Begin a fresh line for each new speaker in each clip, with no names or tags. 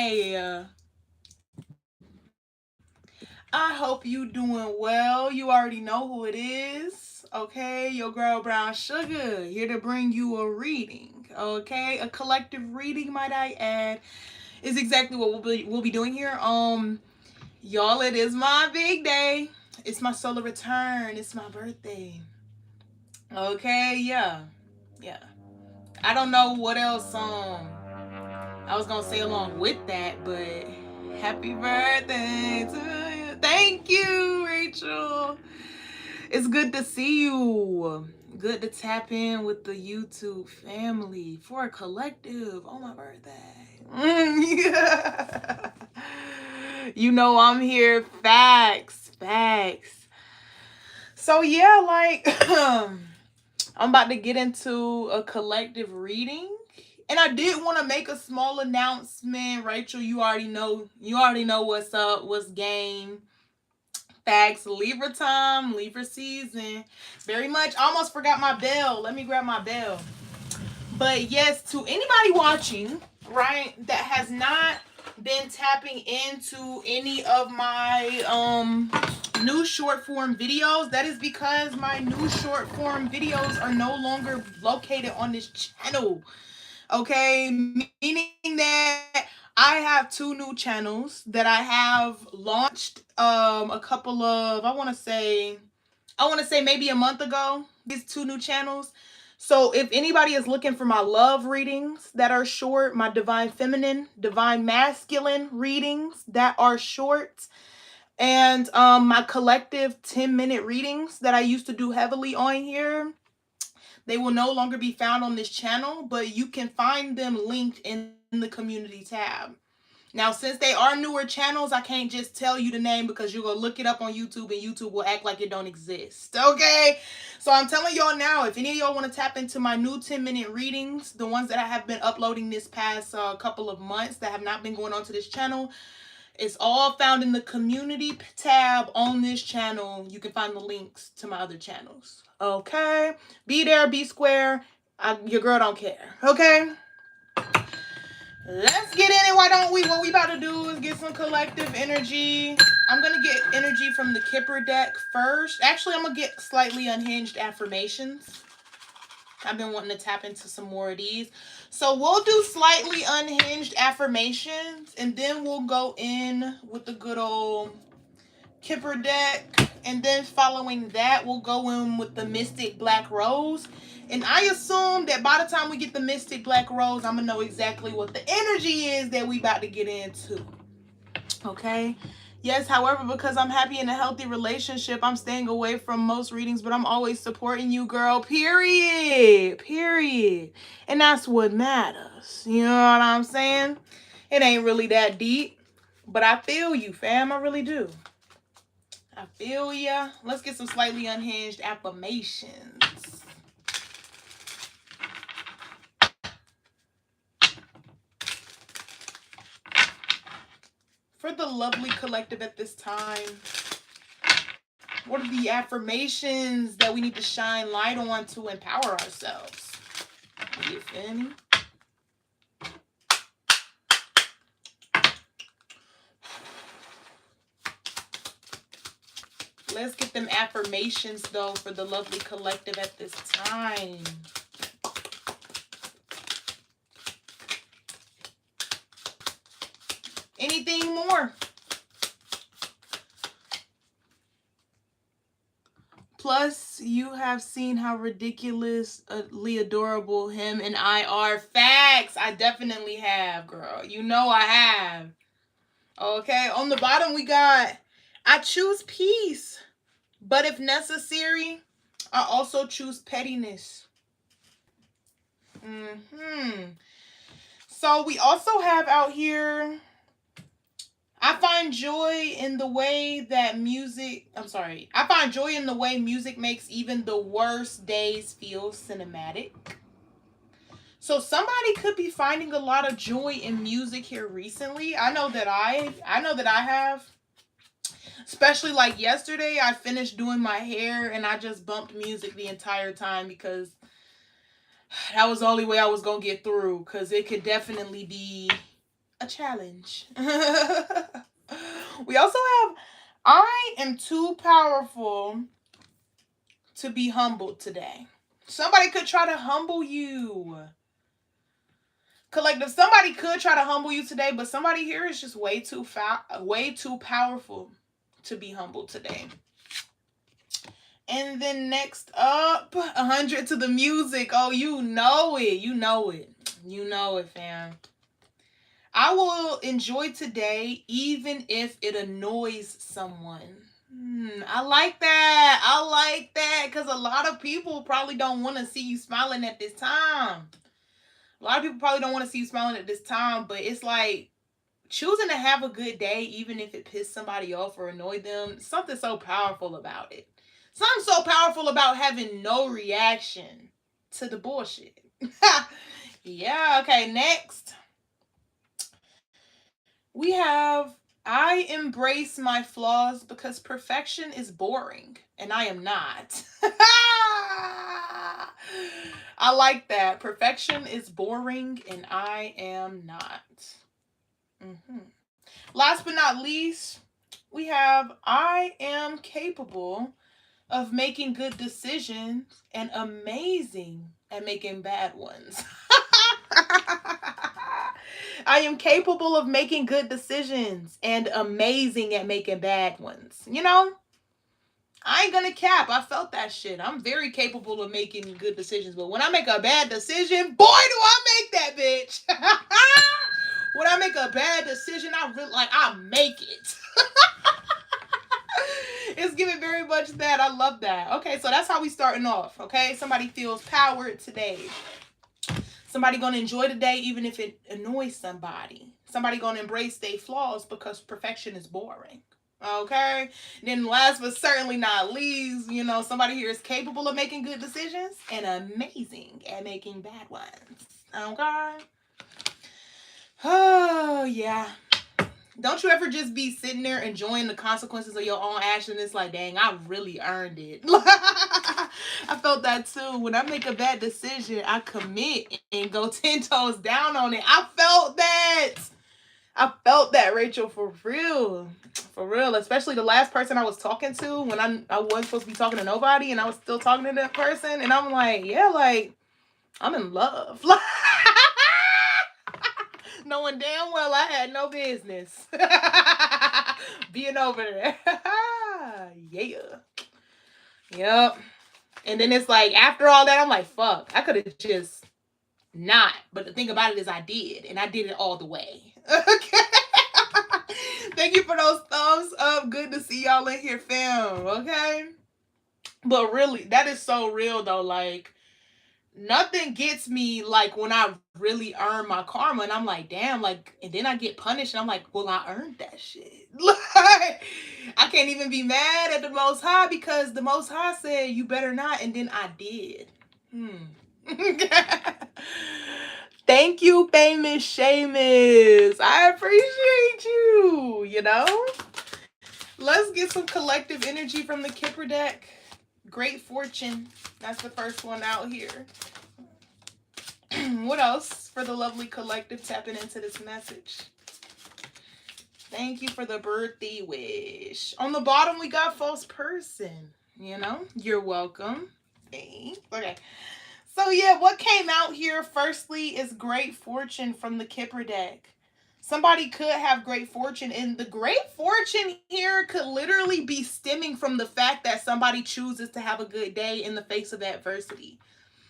day. I hope you doing well. You already know who it is. Okay, your girl Brown Sugar here to bring you a reading. Okay, a collective reading, might I add, is exactly what we'll be doing here. Y'all, it is my big day. It's my solar return. It's my birthday. Okay, yeah. I don't know what else I was gonna say along with that, but happy birthday to you. Thank you, Rachel. It's good to see you. Good to tap in with the YouTube family for a collective on my birthday. Yeah. You know I'm here. Facts. So yeah, like I'm about to get into a collective reading. And I did want to make a small announcement. Rachel, you already know what's up, what's game. Facts, Libra time, Libra season. Very much. I almost forgot my bell. Let me grab my bell. But yes, to anybody watching, right, that has not been tapping into any of my new short form videos, that is because my new short form videos are no longer located on this channel. Okay, meaning that I have two new channels that I have launched a couple of I want to say maybe a month ago. These two new channels. So if anybody is looking for my love readings that are short, my divine feminine, divine masculine readings that are short, and my collective 10-minute readings that I used to do heavily on here, they will no longer be found on this channel, but you can find them linked in the community tab. Now, since they are newer channels, I can't just tell you the name because you're going to look it up on YouTube and YouTube will act like it don't exist. Okay? So I'm telling y'all now, if any of y'all want to tap into my new 10-minute readings, the ones that I have been uploading this past couple of months that have not been going onto this channel, it's all found in the community tab on this channel. You can find the links to my other channels. Okay? Be there, be square. Your girl don't care. Okay? Let's get in it. Why don't we? What we about to do is get some collective energy. I'm going to get energy from the Kipper deck first. Actually, I'm going to get slightly unhinged affirmations. I've been wanting to tap into some more of these. So we'll do slightly unhinged affirmations, and then we'll go in with the good old Kipper deck. And then following that, we'll go in with the Mystic Black Rose. And I assume that by the time we get the Mystic Black Rose, I'm going to know exactly what the energy is that we about to get into. Okay? Yes, however, because I'm happy in a healthy relationship, I'm staying away from most readings, but I'm always supporting you, girl. Period. And that's what matters. You know what I'm saying? It ain't really that deep, but I feel you, fam. I really do. I feel ya. Let's get some slightly unhinged affirmations. For the lovely collective at this time, what are the affirmations that we need to shine light on to empower ourselves? You feel me? Let's get them affirmations, though, for the lovely collective at this time. Anything more? Plus, you have seen how ridiculously adorable him and I are. Facts. I definitely have, girl. You know I have. Okay. On the bottom, we got, I choose peace, but if necessary, I also choose pettiness. So we also have out here, I find joy in the way music makes even the worst days feel cinematic. So somebody could be finding a lot of joy in music here recently. I know that I have. Especially like yesterday, I finished doing my hair and I just bumped music the entire time because that was the only way I was going to get through, because it could definitely be a challenge. We also have, I am too powerful to be humbled today. Somebody could try to humble you. Collective, somebody could try to humble you today, but somebody here is just way too powerful to be humbled today. And then next up, 100 to the music. Oh, you know it. You know it. You know it, fam. I will enjoy today even if it annoys someone. I like that. I like that because a lot of people probably don't want to see you smiling at this time. A lot of people probably don't want to see you smiling at this time, but it's like choosing to have a good day, even if it pissed somebody off or annoyed them, something so powerful about it. Something so powerful about having no reaction to the bullshit. Yeah, okay, next. We have I embrace my flaws because perfection is boring and I am not. I like that. Perfection is boring and I am not. Mm-hmm. Last but not least, we have I am capable of making good decisions and amazing at making bad ones. I am capable of making good decisions and amazing at making bad ones. You know, I ain't gonna cap. I felt that shit. I'm very capable of making good decisions, but when I make a bad decision, boy, do I make that bitch. When I make a bad decision, I make it. It's giving very much that. I love that. Okay, so that's how we starting off. Okay, somebody feels powered today. Somebody gonna enjoy the day even if it annoys somebody. Somebody gonna embrace their flaws because perfection is boring. Okay. Then last but certainly not least, you know, somebody here is capable of making good decisions and amazing at making bad ones. Okay. Oh yeah. Don't you ever just be sitting there enjoying the consequences of your own action? It's like, dang, I really earned it. I felt that too. When I make a bad decision, I commit and go 10 toes down on it. I felt that. I felt that, Rachel, for real. For real. Especially the last person I was talking to when I wasn't supposed to be talking to nobody and I was still talking to that person. And I'm like, yeah, like, I'm in love. Knowing damn well I had no business being over there. Yeah. Yep. And then it's like, after all that, I'm like, fuck, I could have just not. But the thing about it is I did. And I did it all the way. Okay. Thank you for those thumbs up. Good to see y'all in here, fam. Okay. But really, that is so real, though. Like, nothing gets me like when I really earn my karma and I'm like, damn, like, and then I get punished and I'm like, well, I earned that shit. Like, I can't even be mad at the Most High because the Most High said you better not, and then I did. Thank you, famous Seamus. I appreciate you, you know? Let's get some collective energy from the Kipper deck. Great fortune. That's the first one out here. What else for the lovely collective tapping into this message? Thank you for the birthday wish. On the bottom, we got false person. You know, you're welcome. Thanks. Okay. So yeah, what came out here firstly is great fortune from the Kipper deck. Somebody could have great fortune, and the great fortune here could literally be stemming from the fact that somebody chooses to have a good day in the face of adversity.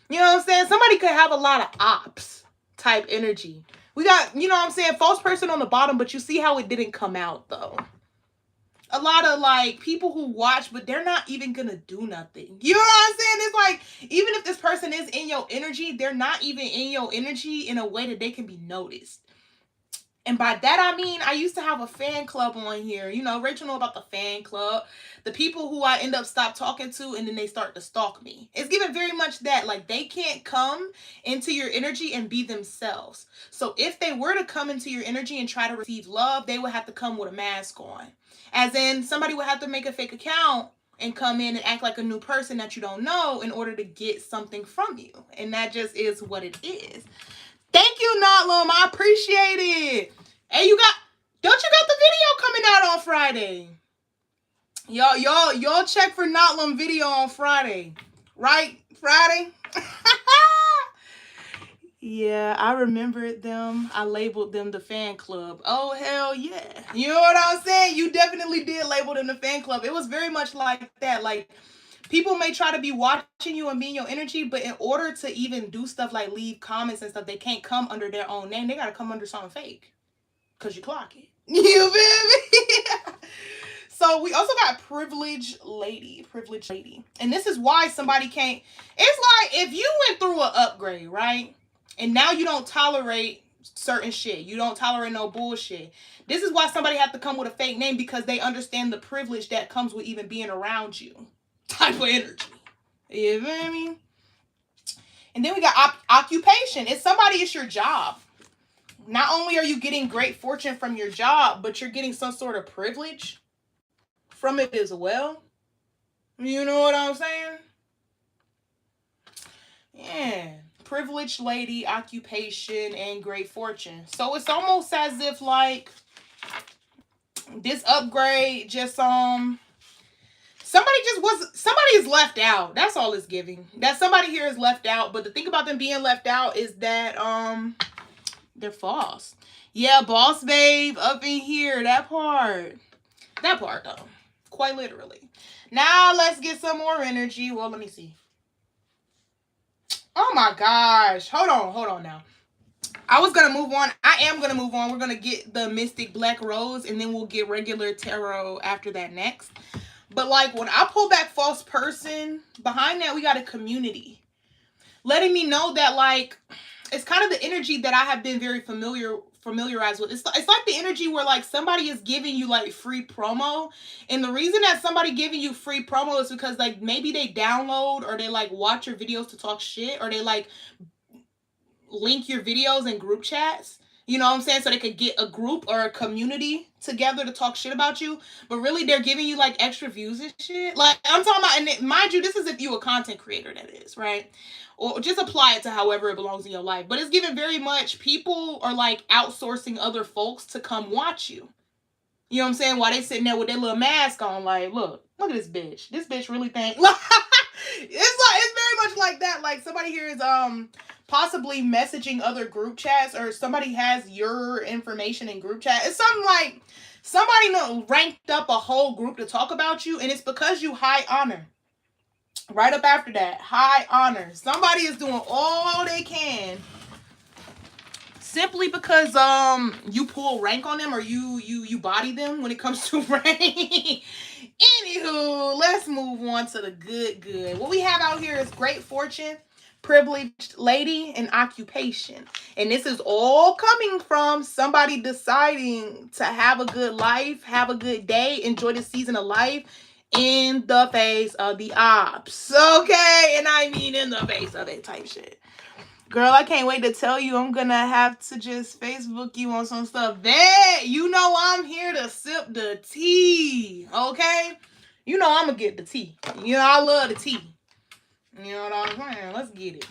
You know what I'm saying? Somebody could have a lot of ops type energy. We got, you know what I'm saying, false person on the bottom, but you see how it didn't come out though. A lot of like people who watch, but they're not even gonna do nothing. You know what I'm saying? It's like, even if this person is in your energy, they're not even in your energy in a way that they can be noticed. And by that, I mean, I used to have a fan club on here. You know, Rachel know about the fan club. The people who I end up stop talking to and then they start to stalk me. It's given very much that. Like, they can't come into your energy and be themselves. So if they were to come into your energy and try to receive love, they would have to come with a mask on. As in, somebody would have to make a fake account and come in and act like a new person that you don't know in order to get something from you. And that just is what it is. Thank you, Natlum. I appreciate it. Hey, don't you got the video coming out on Friday? Y'all check for Notlum video on Friday. Right? Friday? Yeah, I remembered them. I labeled them the fan club. Oh, hell yeah. You know what I'm saying? You definitely did label them the fan club. It was very much like that. Like, people may try to be watching you and be in your energy, but in order to even do stuff like leave comments and stuff, they can't come under their own name. They got to come under something fake. Because you clock it. You feel me? So we also got privileged lady. And this is why somebody can't. It's like if you went through an upgrade, right? And now you don't tolerate certain shit. You don't tolerate no bullshit. This is why somebody have to come with a fake name, because they understand the privilege that comes with even being around you. Type of energy. You feel me? And then we got occupation. It's your job. Not only are you getting great fortune from your job, but you're getting some sort of privilege from it as well. You know what I'm saying? Yeah. Privileged lady, occupation, and great fortune. So it's almost as if like this upgrade just somebody is left out. That's all it's giving. That somebody here is left out. But the thing about them being left out is that they're false. Yeah, boss babe up in here. That part though. Quite literally. Now let's get some more energy. Well, let me see. Oh my gosh. Hold on now. I was going to move on. I am going to move on. We're going to get the Mystic Black Rose, and then we'll get regular tarot after that next. But like when I pull back false person, behind that we got a community. Letting me know that like it's kind of the energy that I have been very familiarized with. It's like the energy where like somebody is giving you like free promo, and the reason that somebody giving you free promo is because like maybe they download or they like watch your videos to talk shit, or they like link your videos in group chats. You know what I'm saying? So they could get a group or a community together to talk shit about you. But really, they're giving you, like, extra views and shit. Like, I'm talking about, and mind you, this is if you a content creator, that is, right? Or just apply it to however it belongs in your life. But it's given very much, people are, like, outsourcing other folks to come watch you. You know what I'm saying? While they sitting there with their little mask on, like, look at this bitch. This bitch really think... it's very much like that. Like, somebody here is, possibly messaging other group chats, or somebody has your information in group chat. It's something like somebody ranked up a whole group to talk about you, and it's because you high honor. Right up after that, high honor. Somebody is doing all they can simply because you pull rank on them, or you body them when it comes to rank. Anywho, let's move on to the good. What we have out here is great fortune, privileged lady, and occupation. And this is all coming from somebody deciding to have a good life, have a good day, enjoy the season of life in the face of the ops. Okay? And I mean in the face of it type shit. Girl, I can't wait to tell you. I'm going to have to just Facebook you on some stuff. You know I'm here to sip the tea. Okay? You know I'm going to get the tea. You know I love the tea. You know what I'm saying? Let's get it.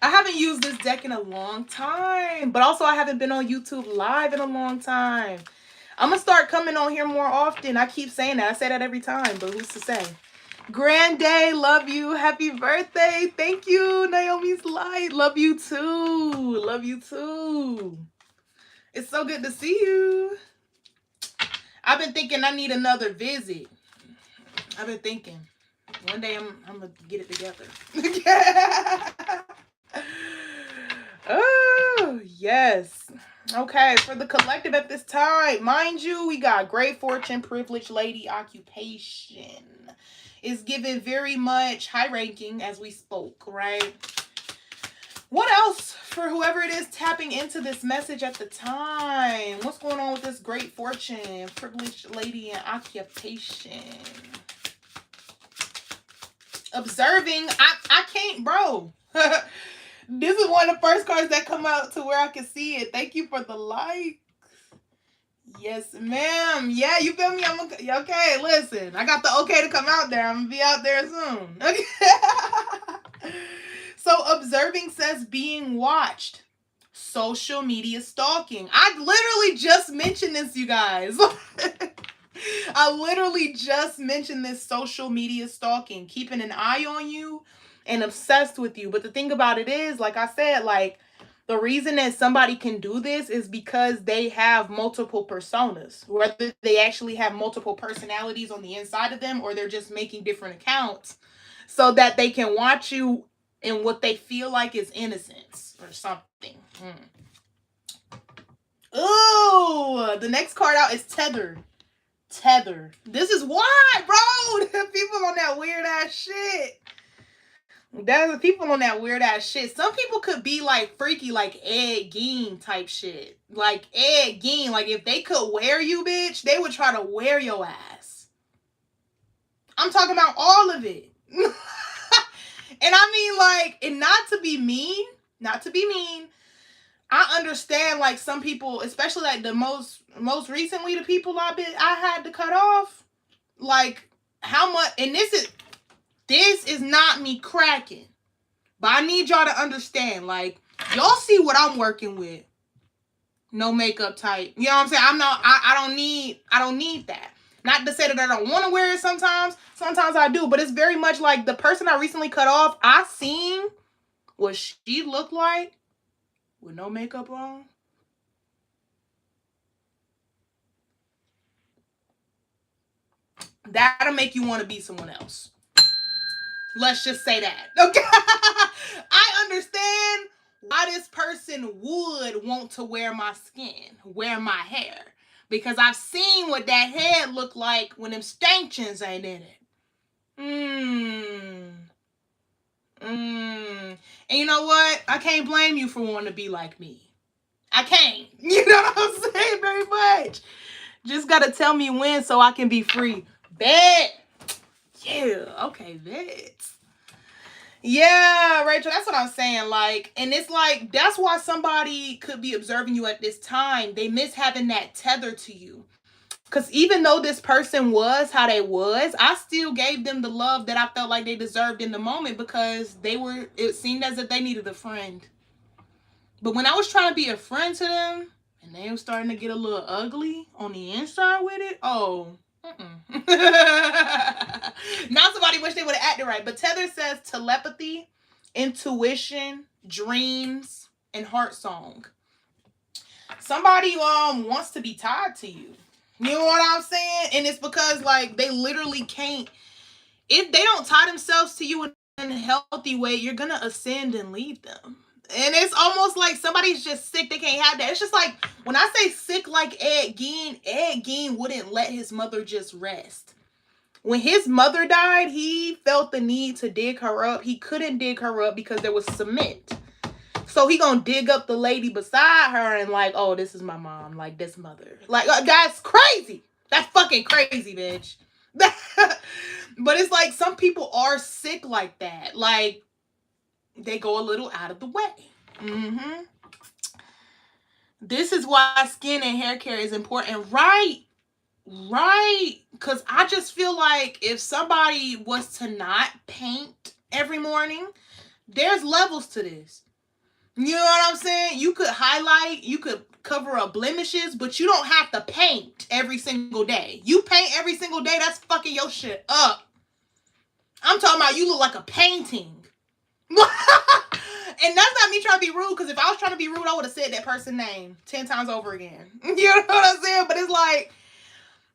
I haven't used this deck in a long time. But also I haven't been on YouTube Live in a long time. I'm going to start coming on here more often. I keep saying that. I say that every time. But who's to say? Grand Day, love you. Happy birthday. Thank you, Naomi's Light. Love you too. Love you too. It's so good to see you. I've been thinking I need another visit. I've been thinking. One day I'm going to get it together. Oh, yes. Okay, for the collective at this time, mind you, we got great fortune, privileged lady, occupation. Is given very much high ranking, as we spoke, right? What else for whoever it is tapping into this message at the time? What's going on with this great fortune, privileged lady, and occupation? Observing. I can't, bro. This is one of the first cards that come out to where I can see it. Thank you for the like. Yes, ma'am. Yeah, you feel me? Okay, listen. I got the okay to come out there. I'm going to be out there soon. Okay. So, observing says being watched. social media stalking. I literally just mentioned this, you guys. I literally just mentioned this social media stalking, keeping an eye on you and obsessed with you. But the thing about it is, like I said, like the reason that somebody can do this is because they have multiple personas, whether they actually have multiple personalities on the inside of them or they're just making different accounts so that they can watch you in what they feel like is innocence or something. Ooh, the next card out is Tether. Tether. This is why, bro. People on that weird ass shit. There's people on that weird ass shit. Some people could be like freaky, like Ed Gein type shit. Like Ed Gein. Like if they could wear you, bitch, they would try to wear your ass. I'm talking about all of it. And I mean, like, and not to be mean, I understand, like, some people, especially like the most recently, the people I had to cut off, like, how much, and this is not me cracking, but I need y'all to understand, like, y'all see what I'm working with. No makeup type. You know what I'm saying? I don't need that. Not to say that I don't want to wear it sometimes. Sometimes I do. But it's very much like the person I recently cut off, I seen what she looked like with no makeup on. That'll make you want to be someone else. Let's just say that. Okay? I understand why this person would want to wear my skin, wear my hair. Because I've seen what that head look like when them stanchions ain't in it. And you know what? I can't blame you for wanting to be like me. I can't. You know what I'm saying? Very much. Just gotta tell me when so I can be free. Bet. Yeah. Okay, bet. Yeah, Rachel, that's what I'm saying. Like, and it's like, that's why somebody could be observing you at this time. They miss having that tether to you. Because even though this person was how they was, I still gave them the love that I felt like they deserved in the moment because it seemed as if they needed a friend. But when I was trying to be a friend to them, and they were starting to get a little ugly on the inside with it, now somebody wish they would have acted right. But Tether says telepathy, intuition, dreams, and heart song. Somebody wants to be tied to you. You know what I'm saying? And it's because, like, they literally can't. If they don't tie themselves to you in a healthy way, you're going to ascend and leave them. And it's almost like somebody's just sick. They can't have that. It's just like, when I say sick like Ed Gein wouldn't let his mother just rest. When his mother died, he felt the need to dig her up. He couldn't dig her up because there was cement. So he gonna dig up the lady beside her and like, oh, this is my mom, like this mother. Like, that's crazy. That's fucking crazy, bitch. But it's like some people are sick like that. Like, they go a little out of the way. This is why skin and hair care is important. Right. Because I just feel like if somebody was to not paint every morning, there's levels to this. You know what I'm saying? You could highlight, you could cover up blemishes, but you don't have to paint every single day. You paint every single day, that's fucking your shit up. I'm talking about you look like a painting. And that's not me trying to be rude, because if I was trying to be rude, I would have said that person's name 10 times over again. You know what I'm saying? But it's like,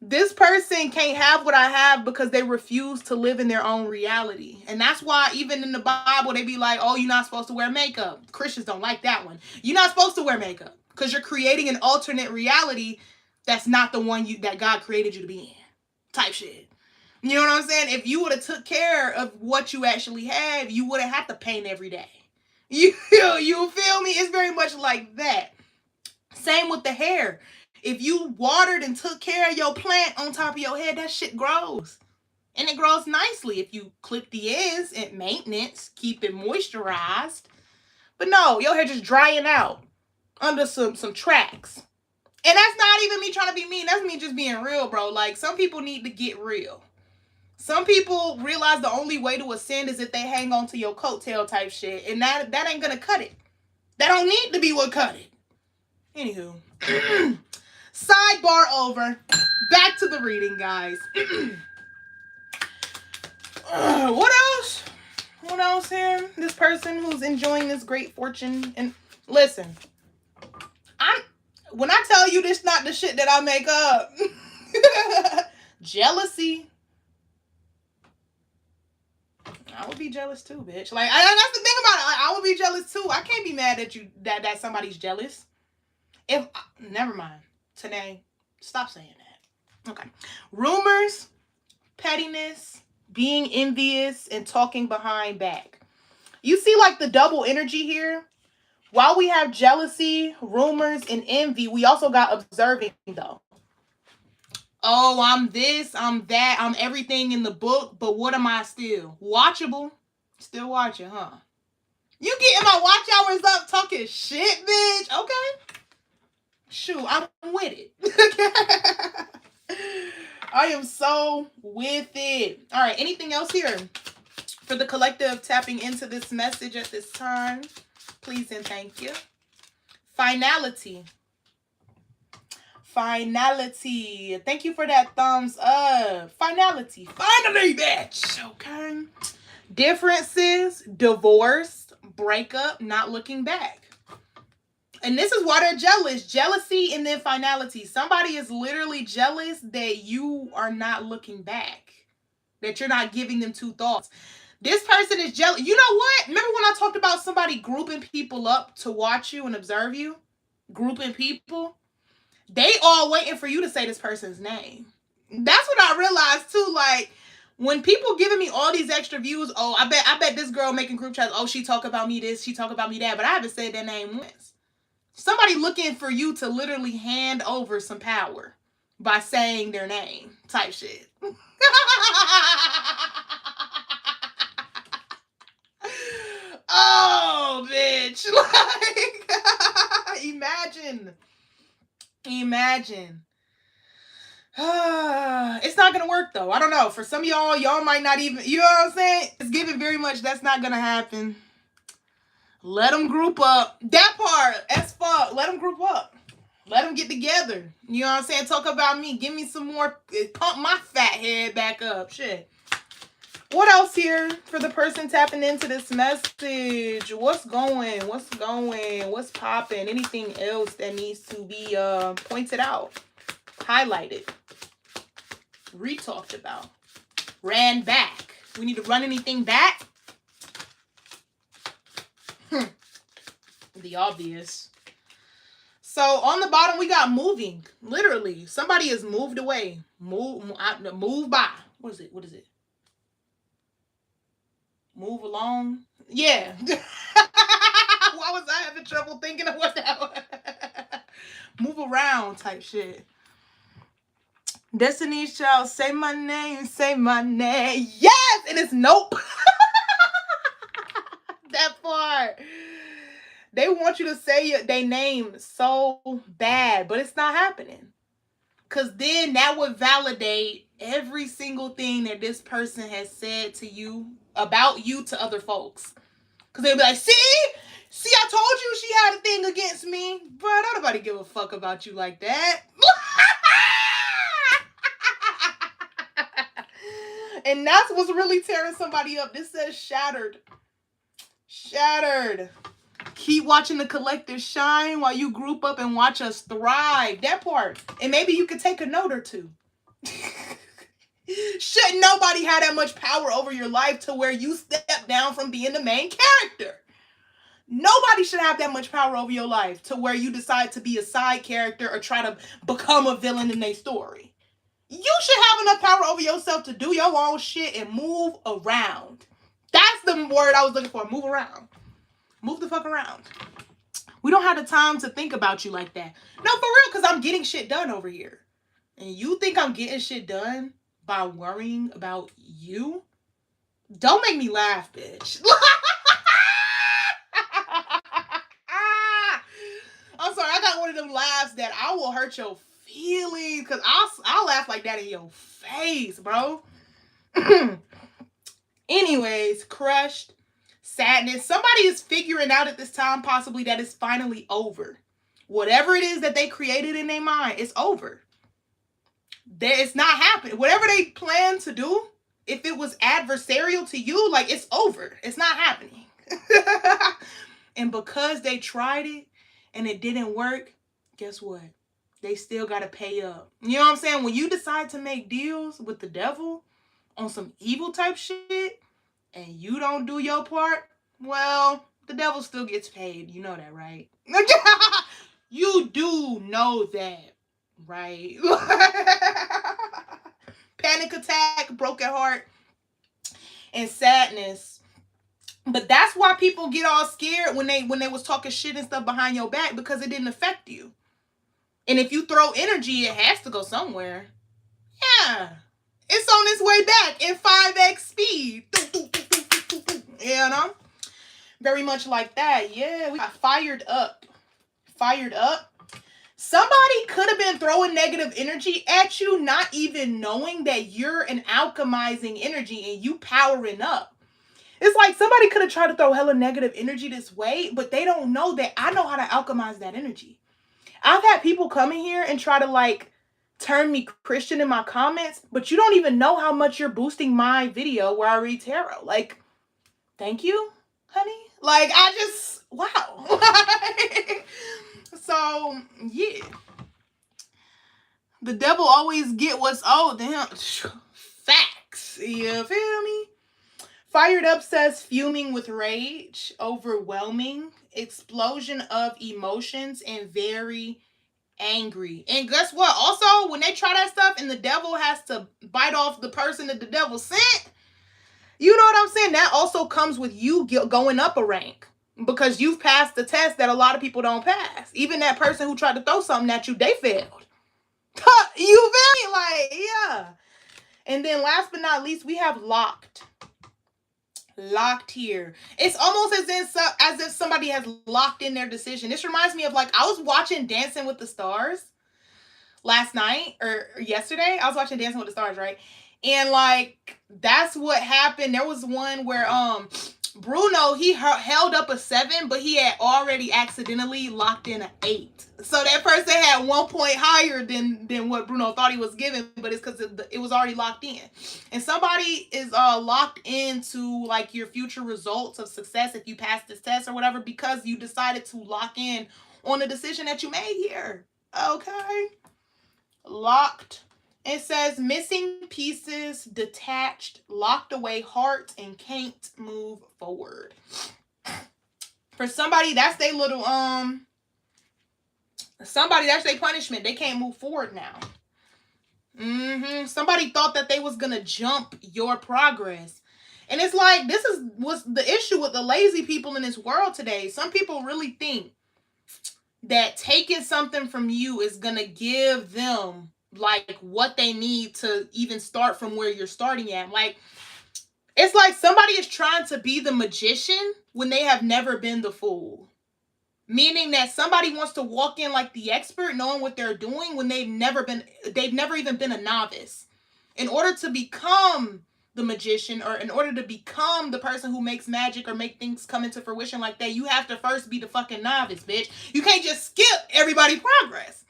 this person can't have what I have because they refuse to live in their own reality. And that's why even in the Bible, they be like, oh, you're not supposed to wear makeup. Christians don't like that one. You're not supposed to wear makeup because you're creating an alternate reality that's not the one that God created you to be in. Type shit. You know what I'm saying? If you would have took care of what you actually have, you wouldn't have to paint every day. You feel me? It's very much like that. Same with the hair. If you watered and took care of your plant on top of your head, that shit grows. And it grows nicely if you clip the ends and maintenance, keep it moisturized. But no, your hair just drying out under some tracks. And that's not even me trying to be mean. That's me just being real, bro. Like, some people need to get real. Some people realize the only way to ascend is if they hang on to your coattail type shit. And that ain't gonna cut it. That don't need to be what cut it. Anywho. Sidebar over. Back to the reading, guys. What else? What else here? This person who's enjoying this great fortune. And listen, when I tell you this not the shit that I make up. Jealousy. I would be jealous too, bitch. Like, that's the thing about it. I would be jealous too. I can't be mad at you that somebody's jealous. Never mind. Today, stop saying that. Okay. Rumors, pettiness, being envious, and talking behind back. You see like the double energy here? While we have jealousy, rumors, and envy, we also got observing though. Oh, I'm this, I'm that, I'm everything in the book, but what am I still? Watchable? Still watching, huh? You getting my watch hours up talking shit, bitch? Okay. Shoot, I'm with it. I am so with it. All right, anything else here for the collective tapping into this message at this time? Please and thank you. Finality. Finality. Thank you for that thumbs up. Finality. Finally, bitch. Okay. Differences, divorce, breakup, not looking back. And this is why they're jealous. Jealousy and then finality. Somebody is literally jealous that you are not looking back. That you're not giving them two thoughts. This person is jealous. You know what? Remember when I talked about somebody grouping people up to watch you and observe you? Grouping people? They all waiting for you to say this person's name. That's what I realized too. Like, when people giving me all these extra views, oh, I bet this girl making group chats, oh, she talk about me this, she talk about me that, but I haven't said that name once. Somebody looking for you to literally hand over some power by saying their name type shit. Oh, bitch. Like, imagine. It's not gonna work though. I don't know. For some of y'all might not even, you know what I'm saying? It's giving very much that's not gonna happen. Let them group up. That part, as fuck. Let them group up. Let them get together. You know what I'm saying? Talk about me. Give me some more. Pump my fat head back up. Shit. What else here for the person tapping into this message? What's going? What's popping? Anything else that needs to be pointed out, highlighted, re-talked about, ran back? We need to run anything back? The obvious. So on the bottom we got moving. Literally, somebody is moved away. Move by. What is it? Move along. Yeah. Why was I having trouble thinking of what that was? Move around type shit. Destiny's Child, say my name, say my name. Yes! And it's nope. That part. They want you to say their name so bad, but it's not happening. Because then that would validate every single thing that this person has said to you, about you, to other folks. Because they'll be like, see, I told you she had a thing against me. Bro, don't nobody give a fuck about you like that. And that's what's really tearing somebody up. This says shattered. Shattered. Keep watching the collective shine while you group up and watch us thrive. That part. And maybe you could take a note or two. Shouldn't nobody have that much power over your life to where you step down from being the main character. Nobody should have that much power over your life to where you decide to be a side character or try to become a villain in their story. You should have enough power over yourself to do your own shit and move around. That's the word I was looking for. Move around. Move the fuck around. We don't have the time to think about you like that. No, for real, because I'm getting shit done over here. And you think I'm getting shit done by worrying about you? Don't make me laugh, bitch. I'm sorry, I got one of them laughs that I will hurt your feelings, because I'll laugh like that in your face, bro. Anyways, crushed. Sadness. Somebody is figuring out at this time possibly that it's finally over. Whatever it is that they created in their mind, it's over. It's not happening. Whatever they plan to do, if it was adversarial to you, like, it's over. It's not happening. And because they tried it and it didn't work, guess what? They still got to pay up. You know what I'm saying? When you decide to make deals with the devil on some evil type shit and you don't do your part, well, the devil still gets paid. You know that, right? You do know that, right? Panic attack, broken heart, and sadness. But that's why people get all scared when they was talking shit and stuff behind your back, because it didn't affect you. And if you throw energy, it has to go somewhere. Yeah. It's on its way back in 5x speed. You know? Very much like that. Yeah, we got fired up. Fired up. Somebody could have been throwing negative energy at you, not even knowing that you're an alchemizing energy and you powering up. It's like somebody could have tried to throw hella negative energy this way, but they don't know that I know how to alchemize that energy. I've had people come in here and try to like turn me Christian in my comments, but you don't even know how much you're boosting my video where I read tarot. Like, thank you, honey. Like, I just, wow. So, yeah. The devil always get what's owed to him. Facts. You feel me? Fired up says fuming with rage, overwhelming, explosion of emotions, and very angry. And guess what? Also, when they try that stuff and the devil has to bite off the person that the devil sent, you know what I'm saying? That also comes with you going up a rank because you've passed the test that a lot of people don't pass. Even that person who tried to throw something at you, they failed. You feel me? Like, yeah. And then last but not least, we have locked. Locked here. It's almost as if somebody has locked in their decision. This reminds me of, like, I was watching Dancing with the Stars last night or yesterday. I was watching Dancing with the Stars, right? And like, that's what happened. There was one where Bruno, he held up a 7, but he had already accidentally locked in an 8. So that person had 1 point higher than what Bruno thought he was given, but it's because it was already locked in. And somebody is locked into like your future results of success if you pass this test or whatever, because you decided to lock in on a decision that you made here. Okay. Locked. It says missing pieces, detached, locked away heart, and can't move forward. For somebody, that's their little somebody, that's their punishment. They can't move forward now. Somebody thought that they was gonna jump your progress. And it's like, this was the issue with the lazy people in this world today. Some people really think that taking something from you is gonna give them like what they need to even start from where you're starting at. Like, it's like somebody is trying to be the magician when they have never been the fool. Meaning that somebody wants to walk in like the expert, knowing what they're doing, when they've never even been a novice. In order to become the magician, or in order to become the person who makes magic or make things come into fruition like that, you have to first be the fucking novice, bitch. You can't just skip everybody's progress.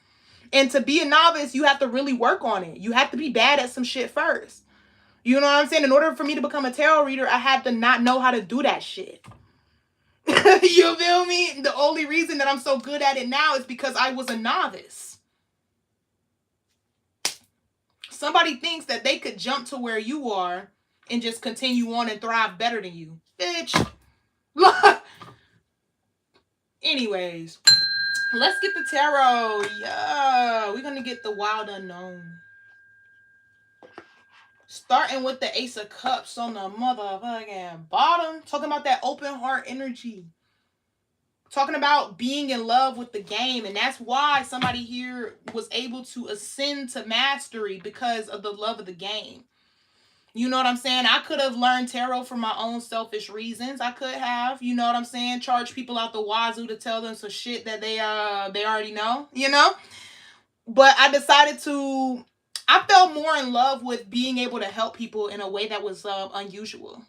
And to be a novice, you have to really work on it. You have to be bad at some shit first. You know what I'm saying? In order for me to become a tarot reader, I had to not know how to do that shit. You feel me? The only reason that I'm so good at it now is because I was a novice. Somebody thinks that they could jump to where you are and just continue on and thrive better than you. Bitch. Anyways. Let's get the tarot. Yeah. We're going to get the wild unknown. Starting with the Ace of Cups on the motherfucking bottom. Talking about that open heart energy. Talking about being in love with the game. And that's why somebody here was able to ascend to mastery, because of the love of the game. You know what I'm saying? I could have learned tarot for my own selfish reasons. I could have, you know what I'm saying, charge people out the wazoo to tell them some shit that they already know, you know? But I decided I fell more in love with being able to help people in a way that was unusual,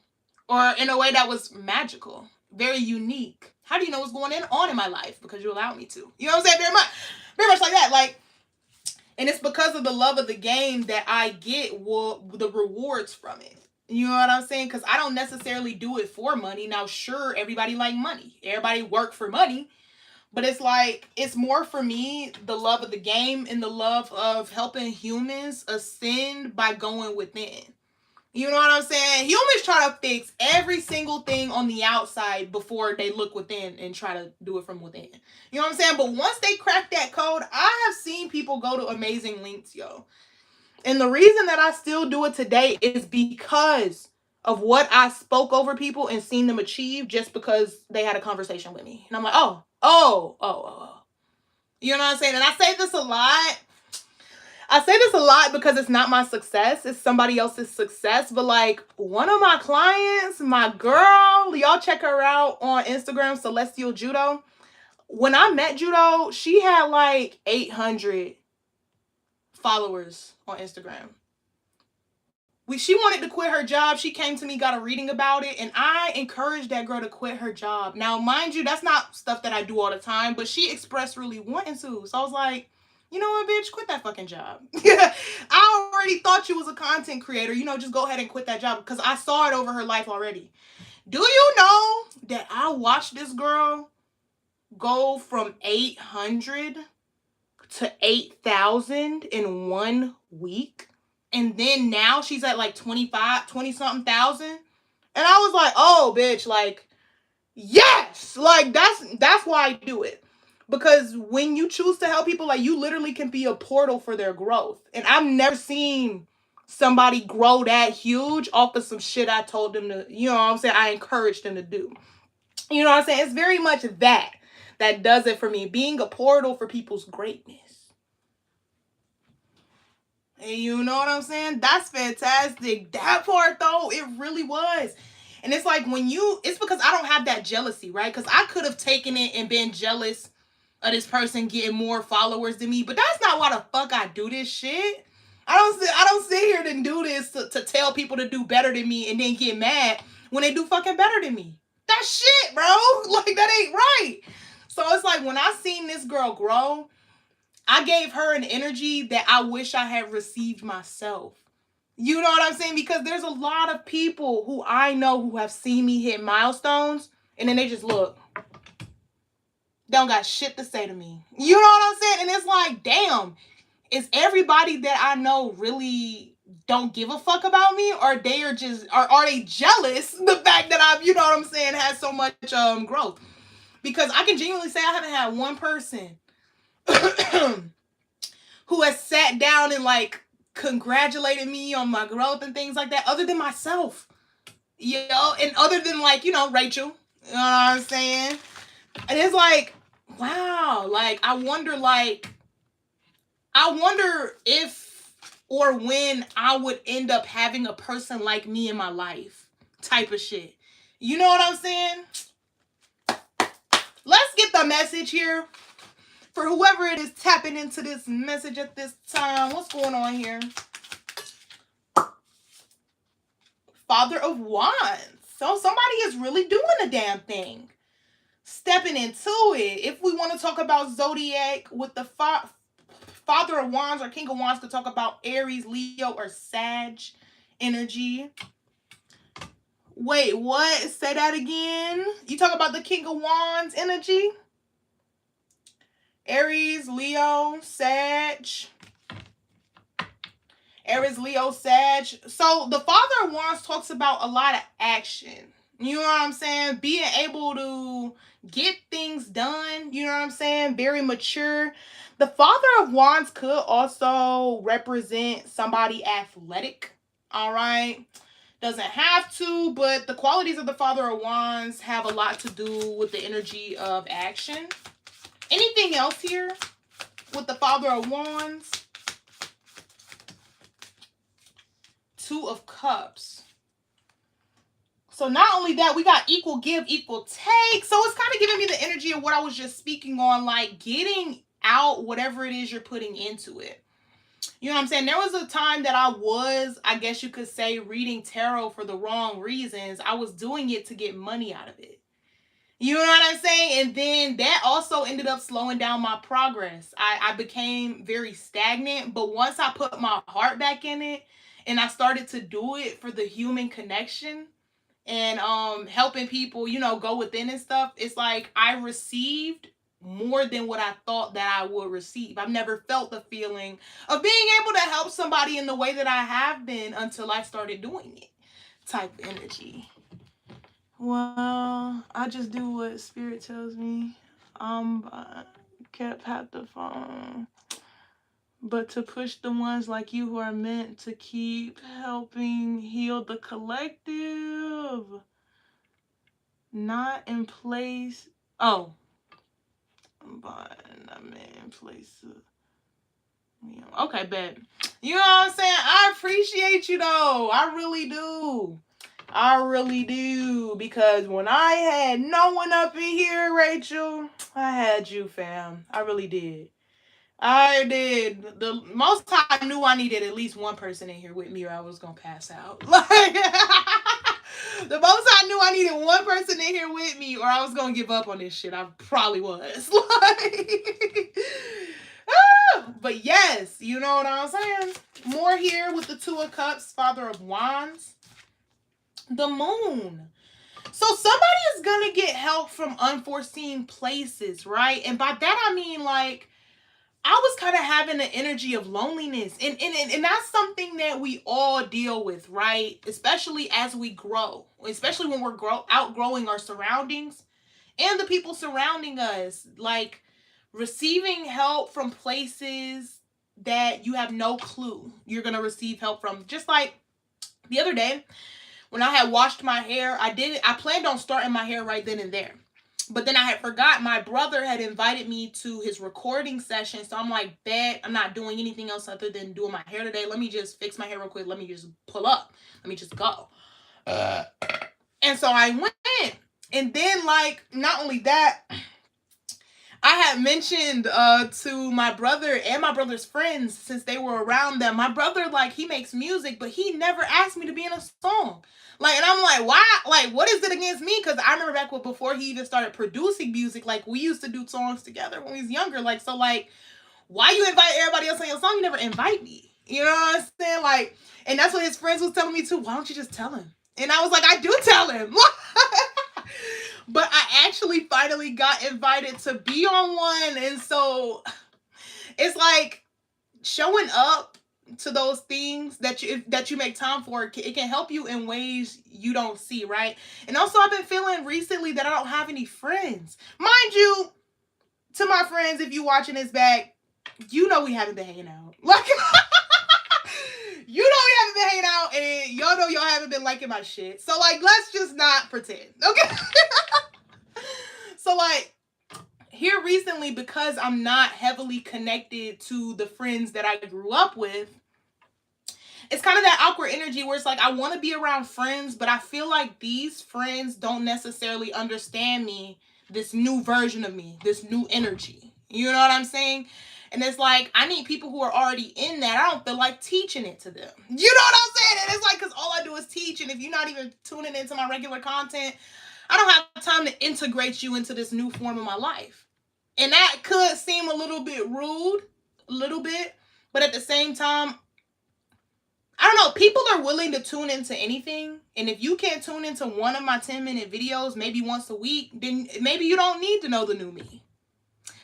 or in a way that was magical, very unique. How do you know what's going on in my life? Because you allowed me to. You know what I'm saying? Very much like that. Like, and it's because of the love of the game that I get the rewards from it. You know what I'm saying? Because I don't necessarily do it for money. Now, sure, everybody like money. Everybody work for money. But it's like, it's more for me, the love of the game and the love of helping humans ascend by going within. You know what I'm saying? Humans try to fix every single thing on the outside before they look within and try to do it from within. You know what I'm saying? But once they crack that code, I have seen people go to amazing lengths, yo. And the reason that I still do it today is because of what I spoke over people and seen them achieve just because they had a conversation with me. And I'm like, oh. You know what I'm saying? And I say this a lot. I say this a lot because it's not my success. It's somebody else's success. But like one of my clients, my girl, y'all check her out on Instagram, Celestial Judo. When I met Judo, she had like 800 followers on Instagram. She wanted to quit her job. She came to me, got a reading about it, and I encouraged that girl to quit her job. Now, mind you, that's not stuff that I do all the time, but she expressed really wanting to. So I was like, you know what, bitch, quit that fucking job. I already thought you was a content creator. You know, just go ahead and quit that job because I saw it over her life already. Do you know that I watched this girl go from 800 to 8,000 in 1 week? And then now she's at like 20 something thousand. And I was like, oh, bitch, like, yes, like that's why I do it. Because when you choose to help people, like, you literally can be a portal for their growth. And I've never seen somebody grow that huge off of some shit I told them to, you know what I'm saying, I encouraged them to do. You know what I'm saying? It's very much that does it for me. Being a portal for people's greatness. And you know what I'm saying? That's fantastic. That part, though, it really was. And it's like it's because I don't have that jealousy, right? Because I could have taken it and been jealous of this person getting more followers than me. But that's not why the fuck I do this shit. I don't sit here and do this to tell people to do better than me and then get mad when they do fucking better than me. That shit, bro. Like, that ain't right. So it's like when I seen this girl grow, I gave her an energy that I wish I had received myself. You know what I'm saying? Because there's a lot of people who I know who have seen me hit milestones and then they just look. They don't got shit to say to me. You know what I'm saying? And it's like, damn, is everybody that I know really don't give a fuck about me, or they are just are they jealous the fact that I've, you know what I'm saying, had so much growth? Because I can genuinely say I haven't had one person who has sat down and like congratulated me on my growth and things like that, other than myself, you know, and other than like, you know, Rachel, you know what I'm saying? And it's like, wow, like I wonder if or when I would end up having a person like me in my life, type of shit. You know what I'm saying? Let's get the message here. For whoever it is tapping into this message at this time, what's going on here? Father of Wands. So somebody is really doing a damn thing. Stepping into it. If we want to talk about Zodiac with the Father of Wands or King of Wands, could talk about Aries, Leo, or Sag energy. Wait, what? Say that again. You talk about the King of Wands energy? Aries, Leo, Sag. Aries, Leo, Sag. So the Father of Wands talks about a lot of action. You know what I'm saying? Being able to get things done. You know what I'm saying? Very mature. The Father of Wands could also represent somebody athletic. All right. Doesn't have to, but the qualities of the Father of Wands have a lot to do with the energy of action. Anything else here with the Father of Wands? Two of Cups. So not only that, we got equal give, equal take. So it's kind of giving me the energy of what I was just speaking on, like getting out whatever it is you're putting into it. You know what I'm saying? There was a time that I guess you could say, reading tarot for the wrong reasons. I was doing it to get money out of it. You know what I'm saying? And then that also ended up slowing down my progress. I became very stagnant. But once I put my heart back in it and I started to do it for the human connection and helping people, go within and stuff, it's like I received more than what I thought that I would receive. I've never felt the feeling of being able to help somebody in the way that I have been until I started doing it. Type energy. Well, I just do what spirit tells me. Kept at the phone. But to push the ones like you who are meant to keep helping heal the collective. Not in place. Oh. But I'm in place of. Okay, bet. You know what I'm saying? I appreciate you though. I really do. I really do. Because when I had no one up in here, Rachel, I had you, fam. I really did. I did. The most I knew I needed at least one person in here with me or I was going to pass out. Like, the most I knew I needed one person in here with me or I was going to give up on this shit. I probably was. Like, but yes, you know what I'm saying? More here with the Two of Cups, Father of Wands. The Moon. So somebody is going to get help from unforeseen places, right? And by that I mean like I was kind of having the energy of loneliness. And that's something that we all deal with, right? Especially as we grow. Especially when we're outgrowing our surroundings and the people surrounding us. Like receiving help from places that you have no clue you're going to receive help from. Just like the other day when I had washed my hair, I planned on starting my hair right then and there. But then I had forgot my brother had invited me to his recording session. So I'm like, bet I'm not doing anything else other than doing my hair today. Let me just fix my hair real quick. Let me just pull up. Let me just go. And so I went. And then like, not only that, I had mentioned to my brother and my brother's friends since they were around them. My brother, like, he makes music, but he never asked me to be in a song. Like, and I'm like, why? Like, what is it against me? Because I remember back before he even started producing music, like, we used to do songs together when we was younger. Like, so, like, why you invite everybody else on your song? You never invite me. You know what I'm saying? Like, and that's what his friends was telling me, too. Why don't you just tell him? And I was like, I do tell him. But I actually finally got invited to be on one. And so it's like showing up to those things that you make time for, it can help you in ways you don't see, right? And also I've been feeling recently that I don't have any friends. Mind you, to my friends, if you watching this back, you know we haven't been hanging out. Like you know we haven't been hanging out and y'all know y'all haven't been liking my shit. So like let's just not pretend. Okay? So like here recently, because I'm not heavily connected to the friends that I grew up with, it's kind of that awkward energy where it's like I want to be around friends, but I feel like these friends don't necessarily understand me, this new version of me, this new energy. You know what I'm saying? And it's like I need people who are already in that. I don't feel like teaching it to them. You know what I'm saying? And it's like because all I do is teach, and if you're not even tuning into my regular content, I don't have time to integrate you into this new form of my life. And that could seem a little bit rude, a little bit, but at the same time, I don't know, people are willing to tune into anything. And if you can't tune into one of my 10-minute videos, maybe once a week, then maybe you don't need to know the new me.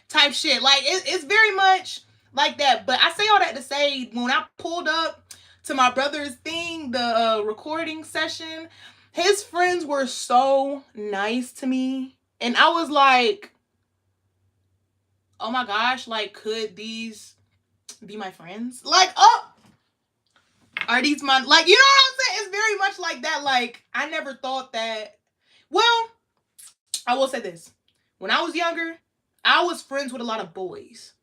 Type shit. Like, it's very much like that. But I say all that to say, when I pulled up to my brother's thing, the recording session, his friends were so nice to me. And I was like, oh my gosh, like, could these be my friends? Like, oh, are these my, like, you know what I'm saying? It's very much like that. Like, I never thought that, well, I will say this. When I was younger, I was friends with a lot of boys.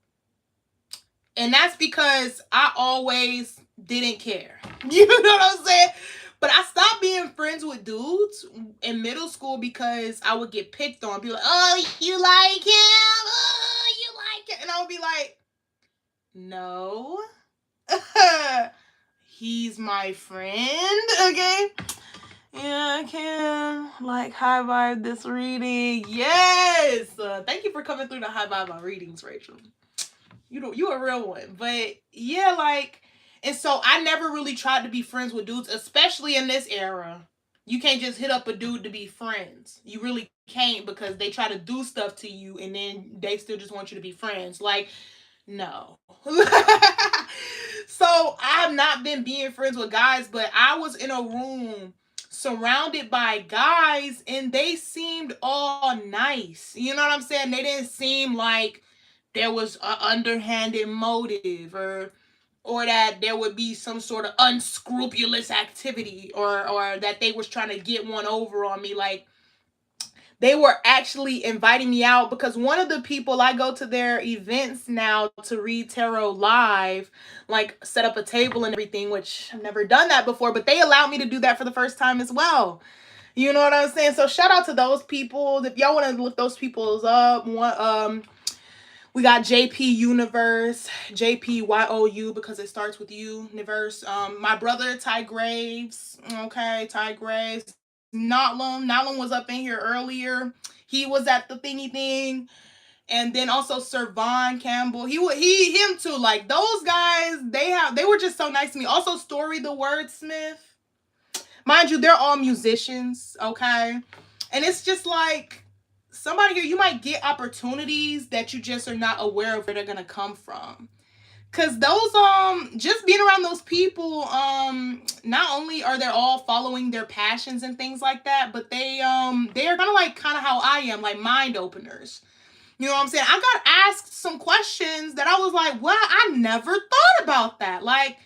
And that's because I always didn't care. You know what I'm saying? But I stopped being friends with dudes in middle school because I would get picked on. Be like, oh, you like him? Oh, you like it? And I would be like, no. He's my friend, okay? Yeah, I can like high vibe this reading. Yes. Thank you for coming through the high vibe on readings, Rachel. You a real one. But yeah, like, and so I never really tried to be friends with dudes, especially in this era. You can't just hit up a dude to be friends. You really can't, because they try to do stuff to you and then they still just want you to be friends. Like, no. So I have not been being friends with guys, but I was in a room surrounded by guys and they seemed all nice. You know what I'm saying? They didn't seem like there was an underhanded motive, or that there would be some sort of unscrupulous activity, or that they was trying to get one over on me. Like, they were actually inviting me out, because one of the people, I go to their events now to read tarot live, like set up a table and everything, which I've never done that before, but they allowed me to do that for the first time as well. You know what I'm saying? So shout out to those people. If y'all want to look those people's up, we got JP Universe, JPYOU, because it starts with Universe. My brother Ty Graves, okay, Ty Graves. Natlum was up in here earlier. He was at the thingy thing. And then also Sir Vaughn Campbell. Him too. Like, those guys, they were just so nice to me. Also Story the Wordsmith. Mind you, they're all musicians, okay? And it's just like, somebody here, you might get opportunities that you just are not aware of where they're gonna come from. Cause those just being around those people, not only are they all following their passions and things like that, but they are kind of how I am, like mind openers. You know what I'm saying? I got asked some questions that I was like, wow, I never thought about that. Like,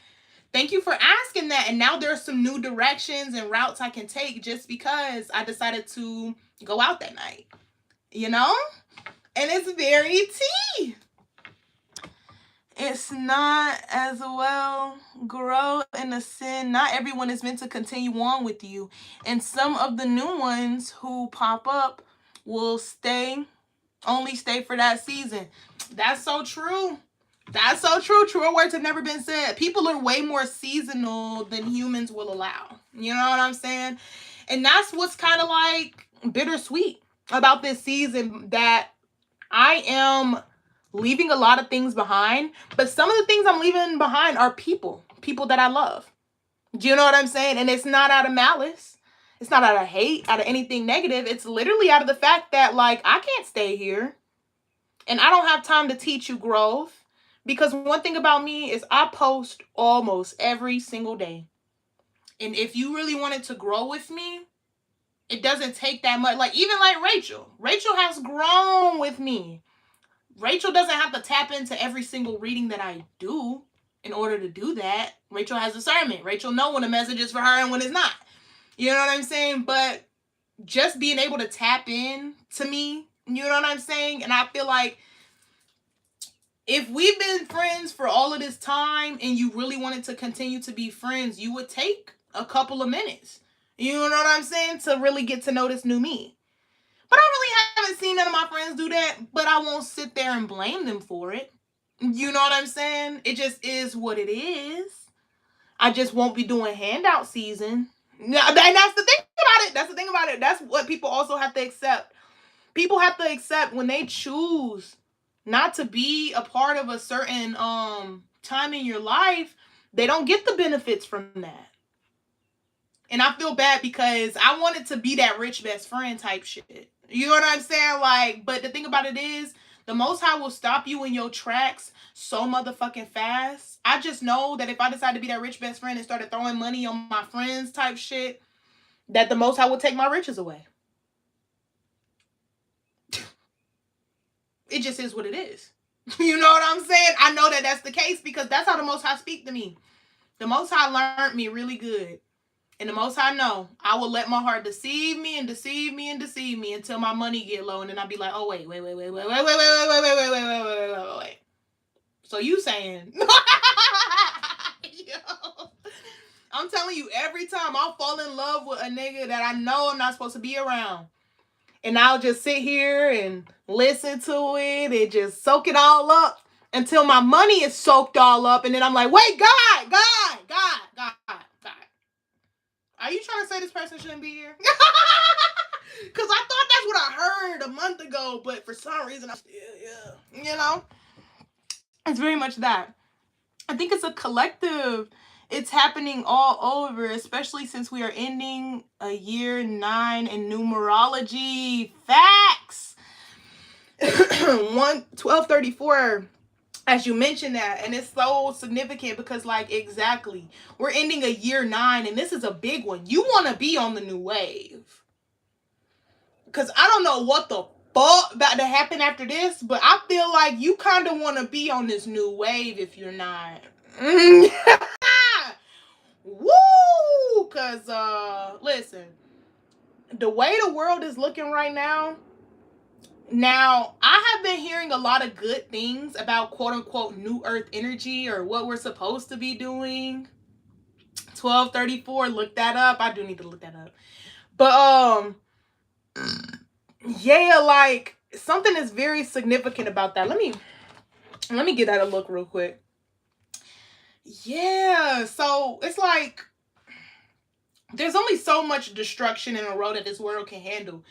thank you for asking that. And now there's some new directions and routes I can take just because I decided to go out that night. You know? And it's very tea. It's not as well. Grow in a sin. Not everyone is meant to continue on with you. And some of the new ones who pop up will only stay for that season. That's so true. That's so true. Truer words have never been said. People are way more seasonal than humans will allow. You know what I'm saying? And that's what's kind of like bittersweet about this season, that I am leaving a lot of things behind, but some of the things I'm leaving behind are people that I love. Do you know what I'm saying? And it's not out of malice. It's not out of hate, out of anything negative. It's literally out of the fact that, like, I can't stay here. And I don't have time to teach you growth. Because one thing about me is I post almost every single day. And if you really wanted to grow with me, it doesn't take that much. Like, even like Rachel. Rachel has grown with me. Rachel doesn't have to tap into every single reading that I do in order to do that. Rachel has discernment. Rachel knows when a message is for her and when it's not. You know what I'm saying? But just being able to tap in to me, you know what I'm saying? And I feel like if we've been friends for all of this time and you really wanted to continue to be friends, you would take a couple of minutes. You know what I'm saying? To really get to know this new me. But I really haven't seen none of my friends do that, but I won't sit there and blame them for it. You know what I'm saying? It just is what it is. I just won't be doing handout season. And that's the thing about it. That's the thing about it. That's what people also have to accept. People have to accept when they choose not to be a part of a certain time in your life, they don't get the benefits from that. And I feel bad because I wanted to be that rich best friend type shit. You know what I'm saying? Like, but the thing about it is, the Most High will stop you in your tracks so motherfucking fast. I just know that if I decide to be that rich best friend and started throwing money on my friends type shit, that the Most High will take my riches away. It just is what it is. You know what I'm saying? I know that that's the case because that's how the Most High speak to me. The Most High learned me really good. And the Most High know I will let my heart deceive me and deceive me and deceive me until my money get low. And then I'll be like, oh, wait. So you saying... Yo, I'm telling you, every time I'll fall in love with a nigga that I know I'm not supposed to be around. And I'll just sit here and listen to it and just soak it all up until my money is soaked all up. And then I'm like, wait, God. Are you trying to say this person shouldn't be here? Because I thought that's what I heard a month ago, but for some reason, I'm still, yeah. You know? It's very much that. I think it's a collective. It's happening all over, especially since we are ending a year 9 in numerology. Facts! 1234, as you mentioned that, and it's so significant because, like, exactly, we're ending a year 9, and this is a big one. You want to be on the new wave. Because I don't know what the fuck about to happen after this, but I feel like you kind of want to be on this new wave if you're not. Woo! Because, listen, the way the world is looking right now, I have been hearing a lot of good things about quote unquote new earth energy or what we're supposed to be doing. 1234, look that up. I do need to look that up. But, yeah, like, something is very significant about that. Let me get at a look real quick. Yeah, so it's like there's only so much destruction in a row that this world can handle.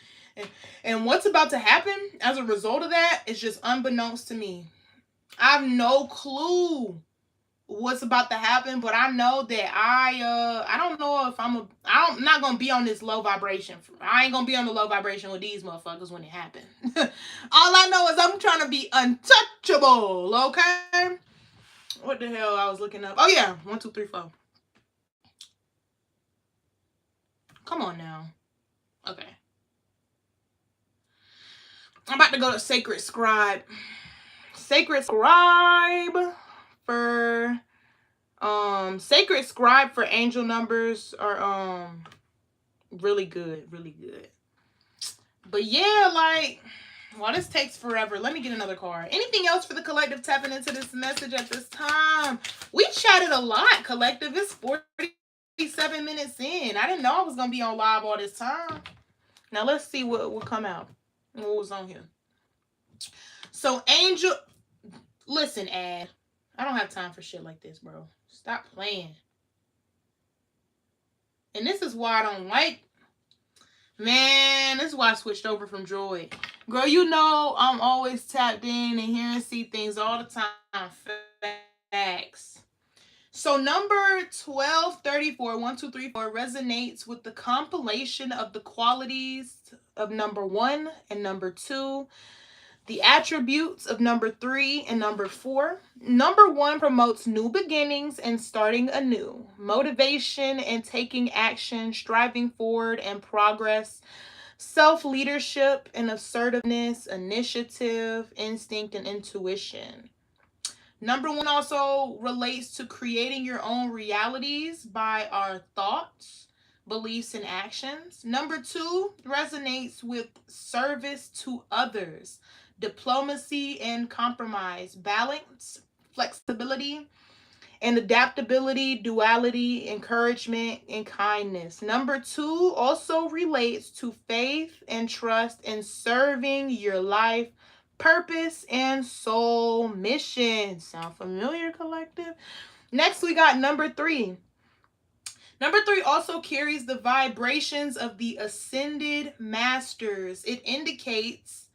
And what's about to happen as a result of that is just unbeknownst to me. I have no clue what's about to happen, but I know that I don't know if I'm not gonna be on this low vibration. I ain't gonna be on the low vibration with these motherfuckers when it happens. All I know is I'm trying to be untouchable, okay? What the hell I was looking up? Oh yeah, 1, 2, 3, 4. Come on now. Okay. I'm about to go to Sacred Scribe. Sacred Scribe for Sacred Scribe for angel numbers are really good, really good. But yeah, like, well, this takes forever. Let me get another card. Anything else for the collective tapping into this message at this time? We chatted a lot, collective. It's 47 minutes in. I didn't know I was gonna be on live all this time. Now let's see what will come out. What was on here? So angel, listen, Ad. I don't have time for shit like this, bro. Stop playing. And this is why I don't like. Man, this is why I switched over from Droid. Girl, you know I'm always tapped in and hear and see things all the time. Facts. So number 1234, 1, 2, 3, 4 resonates with the compilation of the qualities of number 1 and number 2. The attributes of number 3 and number 4. Number 1 promotes new beginnings and starting anew. Motivation and taking action, striving forward and progress. Self-leadership and assertiveness, initiative, instinct, and intuition. Number 1 also relates to creating your own realities by our thoughts, beliefs, and actions. Number 2 resonates with service to others, diplomacy and compromise, balance, flexibility, and adaptability, duality, encouragement, and kindness. Number 2 also relates to faith and trust in serving your life, purpose, and soul mission. Sound familiar, collective? Next, we got number 3. Number 3 also carries the vibrations of the ascended masters. It indicates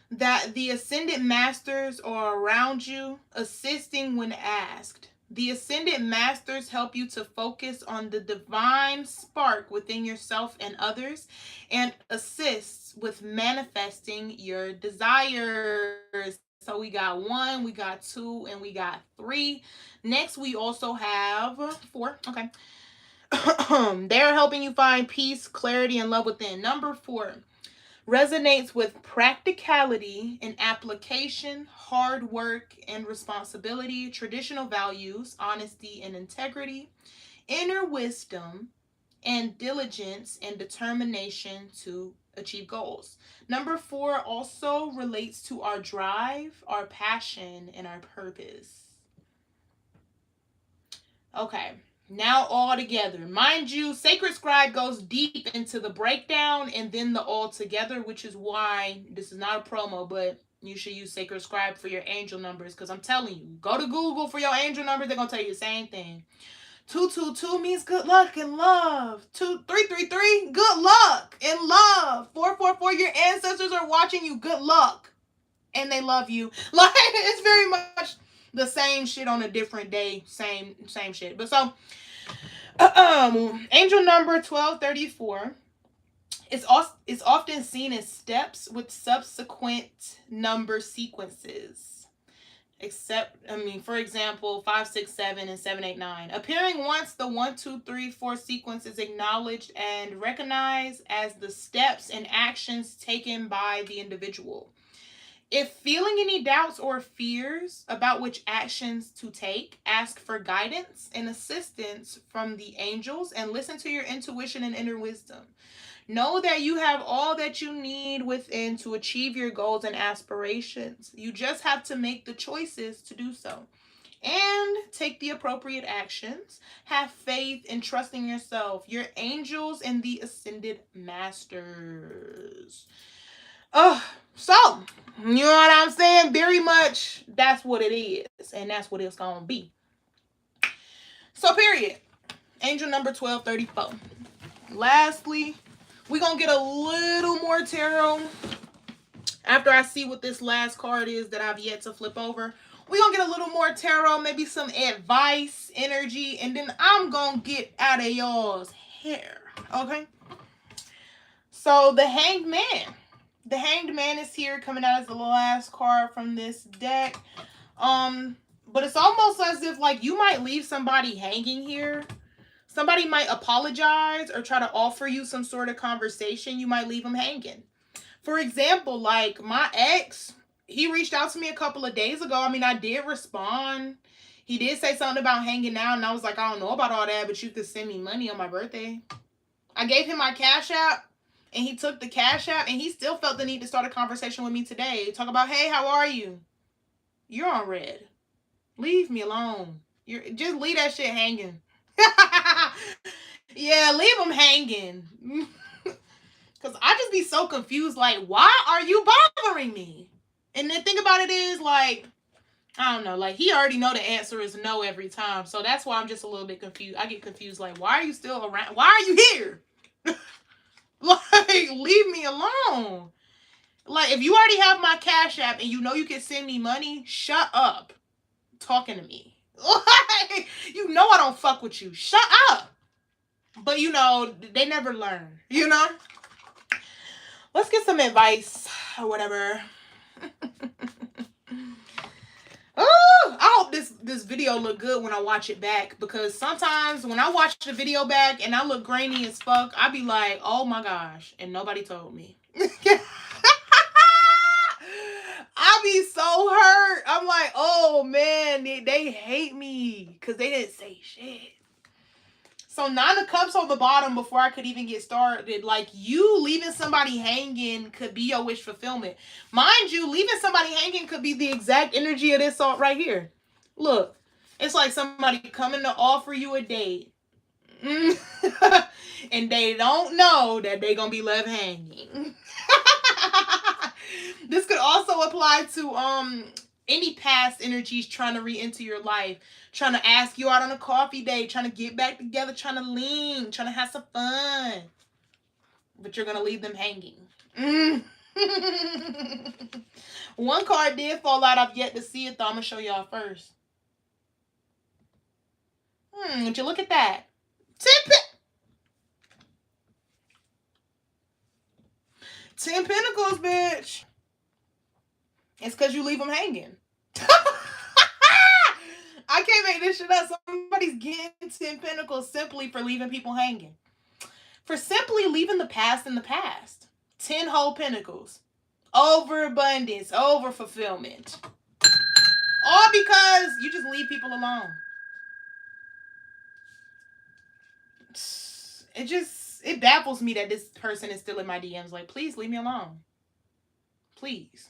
that the ascended masters are around you, assisting when asked. The ascended masters help you to focus on the divine spark within yourself and others and assists with manifesting your desires. So we got 1, we got 2, and we got 3. Next, we also have 4. Okay. They're helping you find peace, clarity, and love within. Number 4 resonates with practicality and application, hard work and responsibility, traditional values, honesty and integrity, inner wisdom, and diligence and determination to achieve goals. Number 4 also relates to our drive, our passion, and our purpose. Okay. Now all together. Mind you, Sacred Scribe goes deep into the breakdown and then the all together, which is why this is not a promo, but you should use Sacred Scribe for your angel numbers, because I'm telling you, go to Google for your angel numbers, they're going to tell you the same thing. 222 means good luck and love. 333, good luck and love. 444, your ancestors are watching you. Good luck. And they love you. Like, it's very much the same shit on a different day. Same shit. But so, angel number 1234 is often seen as steps with subsequent number sequences. For example, 5, 6, 7, and 7, 8, 9. Appearing once the 1, 2, 3, 4 sequence is acknowledged and recognized as the steps and actions taken by the individual. If feeling any doubts or fears about which actions to take, ask for guidance and assistance from the angels and listen to your intuition and inner wisdom. Know that you have all that you need within to achieve your goals and aspirations. You just have to make the choices to do so. And take the appropriate actions. Have faith and trust in yourself, your angels, and the ascended masters. So, you know what I'm saying? Very much, that's what it is. And that's what it's going to be. So, period. Angel number 1234. Lastly, we're going to get a little more tarot after I see what this last card is that I've yet to flip over. We're going to get a little more tarot, maybe some advice, energy, and then I'm going to get out of y'all's hair. Okay? So, the Hanged Man. The Hanged Man is here, coming out as the last card from this deck. But it's almost as if, like, you might leave somebody hanging here. Somebody might apologize or try to offer you some sort of conversation. You might leave them hanging. For example, like my ex, he reached out to me a couple of days ago. I mean, I did respond. He did say something about hanging out, and I was like, I don't know about all that, but you could send me money on my birthday. I gave him my Cash App, and he took the Cash App, and he still felt the need to start a conversation with me today. Talk about, hey, how are you? You're on red. Leave me alone. Just leave that shit hanging. Yeah, leave them hanging. Because I just be so confused. Like, why are you bothering me? And the thing about it is, like, I don't know. Like, he already know the answer is no every time. So that's why I'm just a little bit confused. I get confused. Like, why are you still around? Why are you here? Like, leave me alone. Like, if you already have my Cash App and you know you can send me money, shut up talking to me. Like, you know I don't fuck with you. Shut up. But, you know, they never learn, you know? Let's get some advice or whatever. Oh, I hope this video look good when I watch it back, because sometimes when I watch the video back and I look grainy as fuck, I be like, oh my gosh, and nobody told me. I be so hurt. I'm like, oh man, they hate me because they didn't say shit. So 9 of Cups on the bottom before I could even get started. Like, you leaving somebody hanging could be your wish fulfillment. Mind you, leaving somebody hanging could be the exact energy of this salt right here. Look, it's like somebody coming to offer you a date. And they don't know that they're going to be left hanging. This could also apply to any past energies trying to re-enter your life, trying to ask you out on a coffee date, trying to get back together, trying to link, trying to have some fun. But you're going to leave them hanging. One card did fall out. I've yet to see it, though. I'm going to show y'all first. Would you look at that? 10 Pentacles, bitch. It's because you leave them hanging. I can't make this shit up. Somebody's getting 10 Pentacles simply for leaving people hanging. For simply leaving the past in the past. 10 whole Pentacles. Overabundance. Over fulfillment. All because you just leave people alone. It baffles me that this person is still in my DMs. Like, please leave me alone. Please.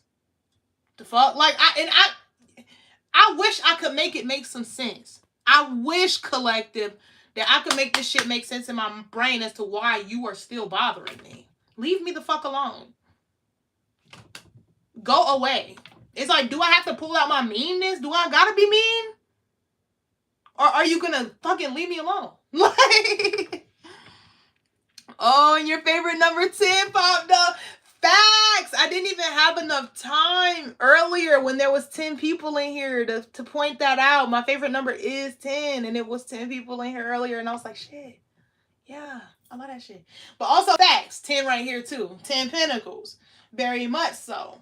The fuck? Like, I wish I could make it make some sense. I wish, collective, that I could make this shit make sense in my brain as to why you are still bothering me. Leave me the fuck alone. Go away. It's like, do I have to pull out my meanness? Do I gotta be mean? Or are you gonna fucking leave me alone? Like, oh, and your favorite number 10 popped up. Facts. I didn't even have enough time earlier when there was 10 people in here to point that out. My favorite number is 10, and it was 10 people in here earlier, and I was like, shit. Yeah, I love that shit. But also facts. 10 right here too. 10 pentacles. Very much so.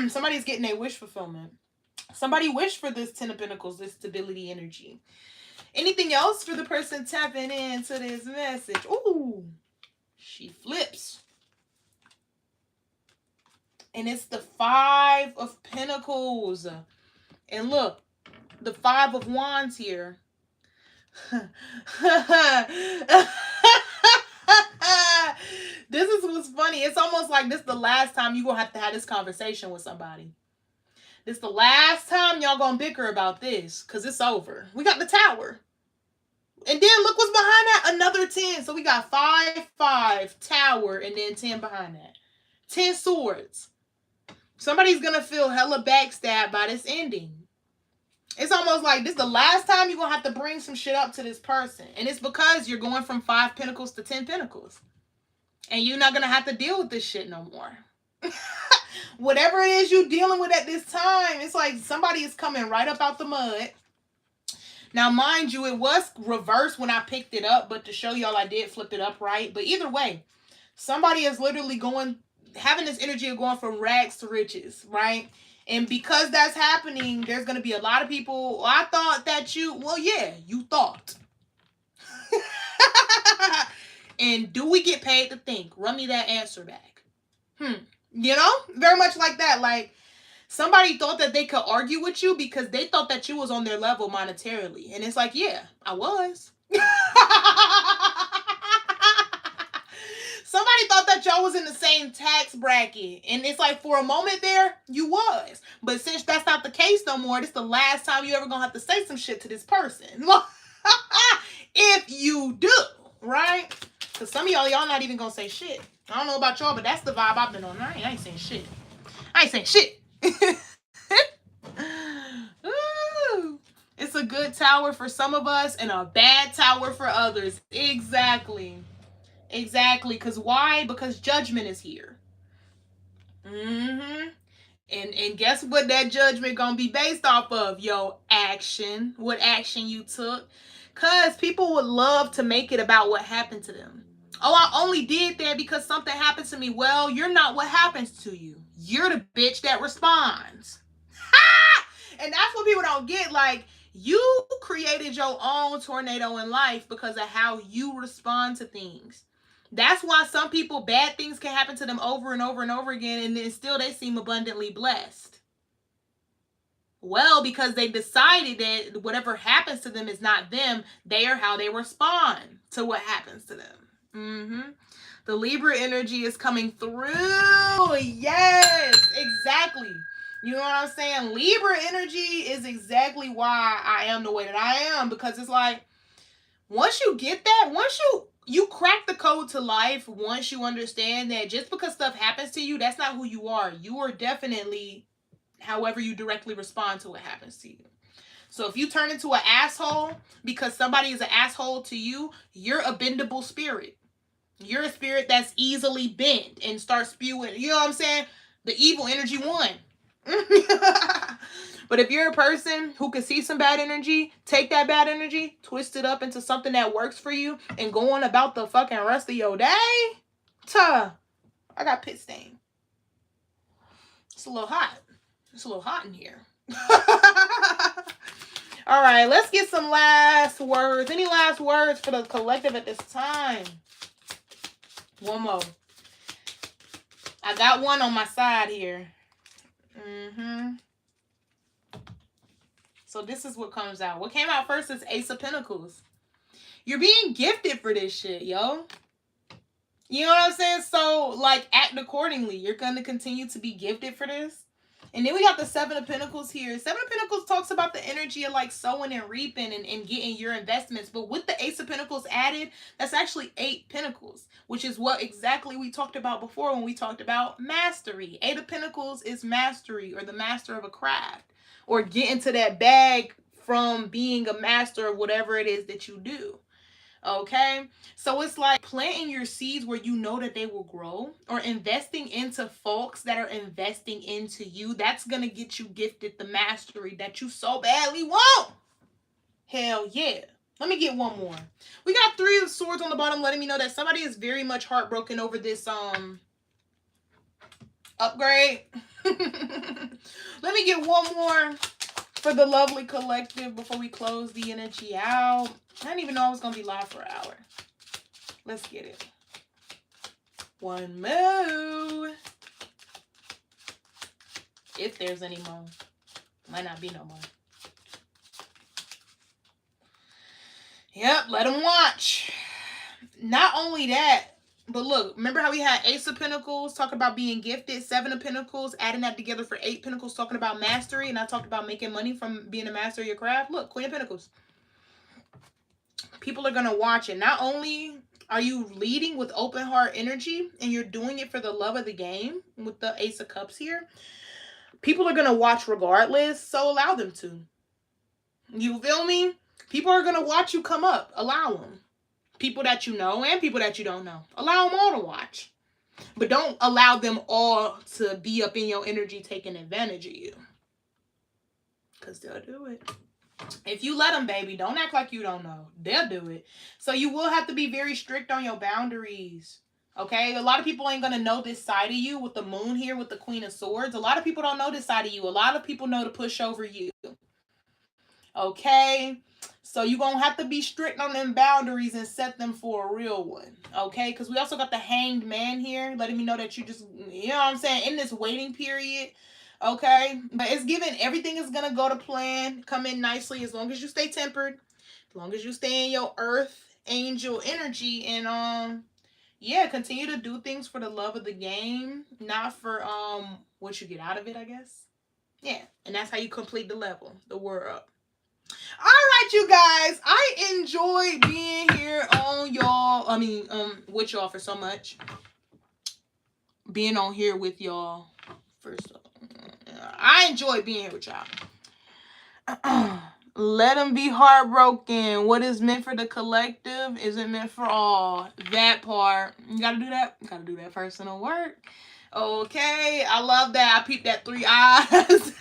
Somebody's getting a wish fulfillment. Somebody wished for this 10 of Pentacles, this stability energy. Anything else for the person tapping into this message? Ooh, she flips. And it's the 5 of Pentacles. And look, the 5 of Wands here. This is what's funny. It's almost like this is the last time you're going to have this conversation with somebody. This is the last time y'all going to bicker about this, because it's over. We got the Tower. And then look what's behind that. Another 10. So we got 5, 5, Tower, and then 10 behind that. 10 swords. Somebody's going to feel hella backstabbed by this ending. It's almost like this is the last time you're going to have to bring some shit up to this person. And it's because you're going from 5 Pentacles to 10 Pentacles. And you're not going to have to deal with this shit no more. Whatever it is you're dealing with at this time, it's like somebody is coming right up out the mud. Now, mind you, it was reversed when I picked it up, but to show y'all I did flip it up right. But either way, somebody is literally having this energy of going from rags to riches, right? And because that's happening, there's going to be a lot of people, well, I thought that you thought. And do we get paid to think? Run me that answer back. You know, very much like that. Like, somebody thought that they could argue with you because they thought that you was on their level monetarily. And it's like, yeah, I was. Somebody thought that y'all was in the same tax bracket. And it's like, for a moment there, you was. But since that's not the case no more, this is the last time you ever gonna have to say some shit to this person. If you do, right? Because some of y'all not even gonna say shit. I don't know about y'all, but that's the vibe I've been on. I ain't saying shit. I ain't saying shit. Ooh. It's a good Tower for some of us and a bad Tower for others. Exactly. Because why? Because judgment is here. And guess what that judgment gonna be based off of? Yo, action. What action you took. Because people would love to make it about what happened to them. Oh, I only did that because something happened to me. Well, you're not what happens to you. You're the bitch that responds. And that's what people don't get. Like, you created your own tornado in life because of how you respond to things. That's why some people, bad things can happen to them over and over and over again, and then still they seem abundantly blessed. Well, because they decided that whatever happens to them is not them. They are how they respond to what happens to them. The Libra energy is coming through. Yes, exactly. You know what I'm saying? Libra energy is exactly why I am the way that I am. Because it's like, once you get that, once you crack the code to life, once you understand that just because stuff happens to you, that's not who you are. You are definitely however you directly respond to what happens to you. So if you turn into an asshole because somebody is an asshole to you, you're a bendable spirit. You're a spirit that's easily bent and start spewing. You know what I'm saying? The evil energy won. But if you're a person who can see some bad energy, take that bad energy, twist it up into something that works for you, and go on about the fucking rest of your day. I got pit stain. It's a little hot. It's a little hot in here. All right, let's get some last words. Any last words for the collective at this time? One more. I got one on my side here. So this is what comes out. What came out first is Ace of Pentacles. You're being gifted for this shit, yo. You know what I'm saying? So, like, act accordingly. You're going to continue to be gifted for this. And then we got the Seven of Pentacles here. Seven of Pentacles talks about the energy of, like, sowing and reaping and getting your investments. But with the Ace of Pentacles added, that's actually 8 Pentacles, which is what exactly we talked about before when we talked about mastery. 8 of Pentacles is mastery, or the master of a craft, or getting to that bag from being a master of whatever it is that you do. Okay, so it's like planting your seeds where you know that they will grow, or investing into folks that are investing into you. That's gonna get you gifted the mastery that you so badly want. Hell yeah. Let me get one more. We got 3 of swords on the bottom, letting me know that somebody is very much heartbroken over this upgrade. Let me get one more for the lovely collective before we close the energy out. I didn't even know I was going to be live for an hour. Let's get it. One more. If there's any more. Might not be no more. Yep, let them watch. Not only that, but look, remember how we had Ace of Pentacles talking about being gifted, 7 of Pentacles, adding that together for 8 Pentacles, talking about mastery, and I talked about making money from being a master of your craft. Look, Queen of Pentacles. People are going to watch it. Not only are you leading with open heart energy, and you're doing it for the love of the game with the Ace of Cups here, people are going to watch regardless, so allow them to. You feel me? People are going to watch you come up. Allow them. People that you know and people that you don't know. Allow them all to watch. But don't allow them all to be up in your energy taking advantage of you. Because they'll do it. If you let them, baby, don't act like you don't know. They'll do it. So you will have to be very strict on your boundaries. Okay? A lot of people ain't going to know this side of you with the moon here with the Queen of Swords. A lot of people don't know this side of you. A lot of people know to push over you. Okay? So you're going to have to be strict on them boundaries and set them for a real one. Okay? Because we also got the Hanged Man here, letting me know that you just, you know what I'm saying, in this waiting period. Okay? But it's given everything is going to go to plan, come in nicely as long as you stay tempered, as long as you stay in your earth angel energy, and yeah, continue to do things for the love of the game, not for what you get out of it, I guess. Yeah, and that's how you complete the level, the world. All right, you guys, I enjoy being here on y'all. With y'all for so much. Being on here with y'all I enjoy being here with y'all. Let them be heartbroken. What is meant for the collective isn't meant for all. That part. You gotta do that. You gotta do that personal work. Okay, I love that. I peeped that 3 eyes.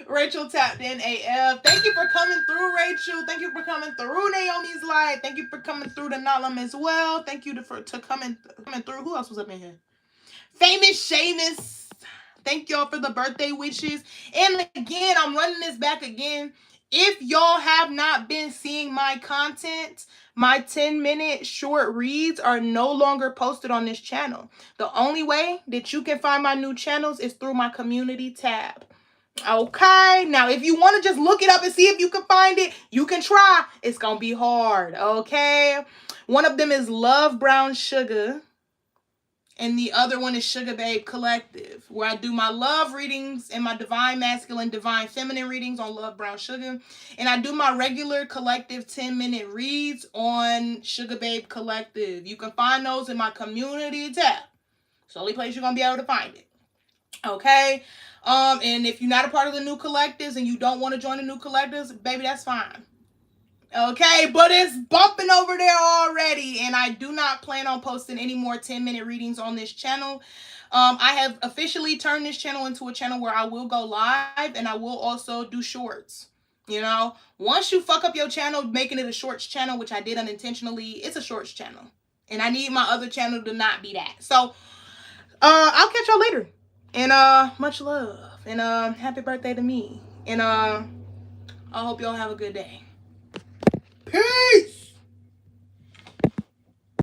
Rachel tapped in AF. Thank you for coming through, Rachel. Thank you for coming through Naomi's light. Thank you for coming through to Nalam as well. Thank you for coming through. Who else was up in here? Famous Seamus. Thank y'all for the birthday wishes. And again, I'm running this back again. If y'all have not been seeing my content, my 10-minute short reads are no longer posted on this channel. The only way that you can find my new channels is through my community tab. Okay, now if you want to just look it up and see if you can find it, you can try. It's gonna be hard. Okay, one of them is Love Brown Sugar, and the other one is Sugar Babe Collective, where I do my love readings and my divine masculine, divine feminine readings on Love Brown Sugar, and I do my regular collective 10-minute reads on Sugar Babe Collective. You can find those in my community tab. It's the only place you're gonna be able to find it. Okay. And if you're not a part of the new collectives and you don't want to join the new collectives, baby, that's fine. Okay, but it's bumping over there already, and I do not plan on posting any more 10-minute readings on this channel. I have officially turned this channel into a channel where I will go live, and I will also do shorts. You know, once you fuck up your channel, making it a shorts channel, which I did unintentionally, it's a shorts channel, and I need my other channel to not be that. So, I'll catch y'all later. And much love. And happy birthday to me. And I hope y'all have a good day. Peace!